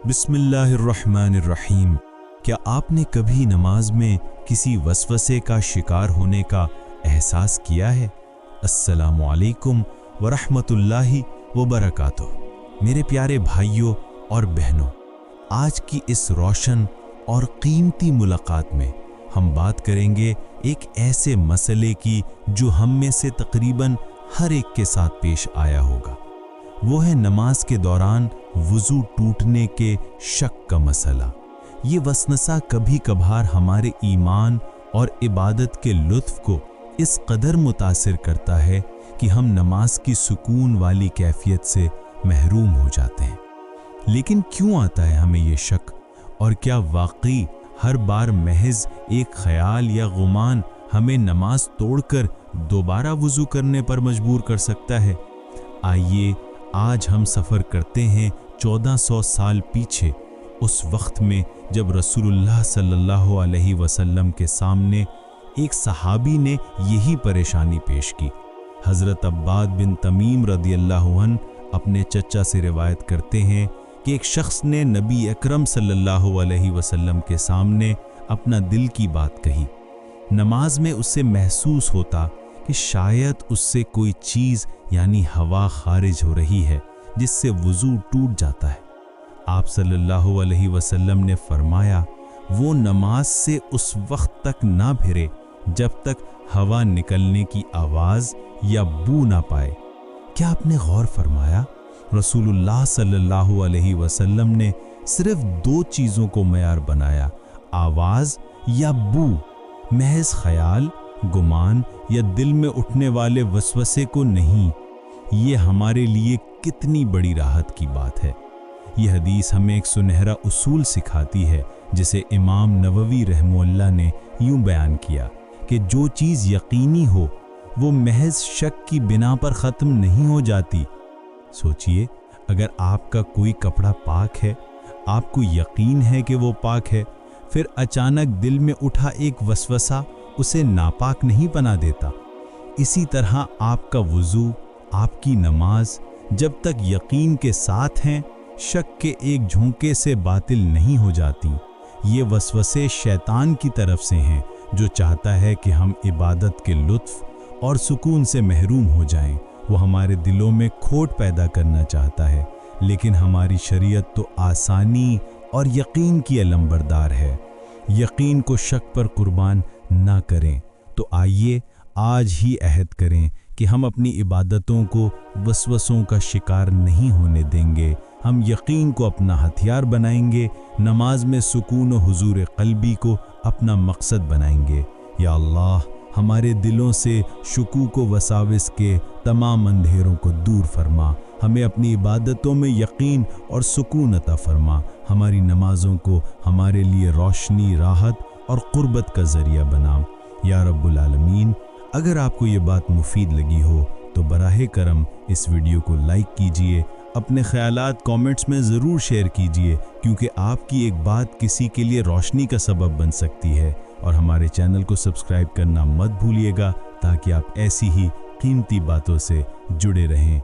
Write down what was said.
बिस्मिल्लाहिर्रहमानिर्रहीम। क्या आपने कभी नमाज में किसी वसवसे का शिकार होने का एहसास किया है? अस्सलामु अलैकुम वरहमतुल्लाहि वबरकातुहू। मेरे प्यारे भाइयों और बहनों, आज की इस रोशन और कीमती मुलाकात में हम बात करेंगे एक ऐसे मसले की जो हम में से तकरीबन हर एक के साथ पेश आया होगा। वो है नमाज के दौरान वुज़ू टूटने के शक का मसला। ये वसवसा कभी कभार हमारे ईमान और इबादत के लुत्फ़ को इस कदर मुतासिर करता है कि हम नमाज की सुकून वाली कैफियत से महरूम हो जाते हैं। लेकिन क्यों आता है हमें ये शक, और क्या वाकई हर बार महज एक ख्याल या गुमान हमें नमाज तोड़कर दोबारा वुज़ू करने पर मजबूर कर सकता है? आइए आज हम सफ़र करते हैं 1400 साल पीछे, उस वक्त में जब रसूलुल्लाह सल्लल्लाहु अलैहि वसल्लम के सामने एक सहाबी ने यही परेशानी पेश की। हज़रत अब्बाद बिन तमीम रदियल्लाहु अन्हु अपने चचा से रिवायत करते हैं कि एक शख्स ने नबी अकरम सल्लल्लाहु अलैहि वसल्लम के सामने अपना दिल की बात कही। नमाज में उससे महसूस होता कि शायद उससे कोई चीज़ यानी हवा खारिज हो रही है जिससे वुज़ू टूट जाता है। आप सल्लल्लाहु अलैहि वसल्लम ने फरमाया, वो नमाज से उस वक्त तक ना भिरे जब तक हवा निकलने की आवाज़ या बू ना पाए। क्या आपने गौर फरमाया? रसूलुल्लाह सल्लल्लाहु अलैहि वसल्लम ने सिर्फ दो चीज़ों को मयार बनाया, आवाज़ या बू। महज ख्याल, गुमान या दिल में उठने वाले वसवसे को नहीं। ये हमारे लिए कितनी बड़ी राहत की बात है। ये हदीस हमें एक सुनहरा उसूल सिखाती है, जिसे इमाम नववी रहमहुल्लाह ने यूं बयान किया कि जो चीज़ यकीनी हो वो महज शक की बिना पर ख़त्म नहीं हो जाती। सोचिए, अगर आपका कोई कपड़ा पाक है, आपको यकीन है कि वो पाक है, फिर अचानक दिल में उठा एक वसवसा उसे नापाक नहीं बना देता। इसी तरह आपका वुज़ू, आपकी नमाज जब तक यकीन के साथ हैं, शक के एक झोंके से बातिल नहीं हो जाती। ये वसवसे शैतान की तरफ से हैं, जो चाहता है कि हम इबादत के लुत्फ़ और सुकून से महरूम हो जाएं। वो हमारे दिलों में खोट पैदा करना चाहता है, लेकिन हमारी शरीयत तो आसानी और यकीन की अलमबरदार है। यकीन को शक पर कुर्बान ना करें। तो आइए आज ही अहद करें कि हम अपनी इबादतों को वसवसों का शिकार नहीं होने देंगे। हम यकीन को अपना हथियार बनाएंगे, नमाज में सुकून और हुजूर क़ल्बी को अपना मकसद बनाएंगे। या अल्लाह, हमारे दिलों से शुकूक व वसाविस के तमाम अंधेरों को दूर फरमा। हमें अपनी इबादतों में यकीन और सुकून अता फरमा। हमारी नमाज़ों को हमारे लिए रोशनी, राहत और क़ुर्बत का ज़रिया बना। या रब्बुल आलमीन, अगर आपको ये बात मुफीद लगी हो तो बराहे करम इस वीडियो को लाइक कीजिए। अपने ख़यालात कमेंट्स में ज़रूर शेयर कीजिए, क्योंकि आपकी एक बात किसी के लिए रोशनी का सबब बन सकती है। और हमारे चैनल को सब्सक्राइब करना मत भूलिएगा, ताकि आप ऐसी ही कीमती बातों से जुड़े रहें।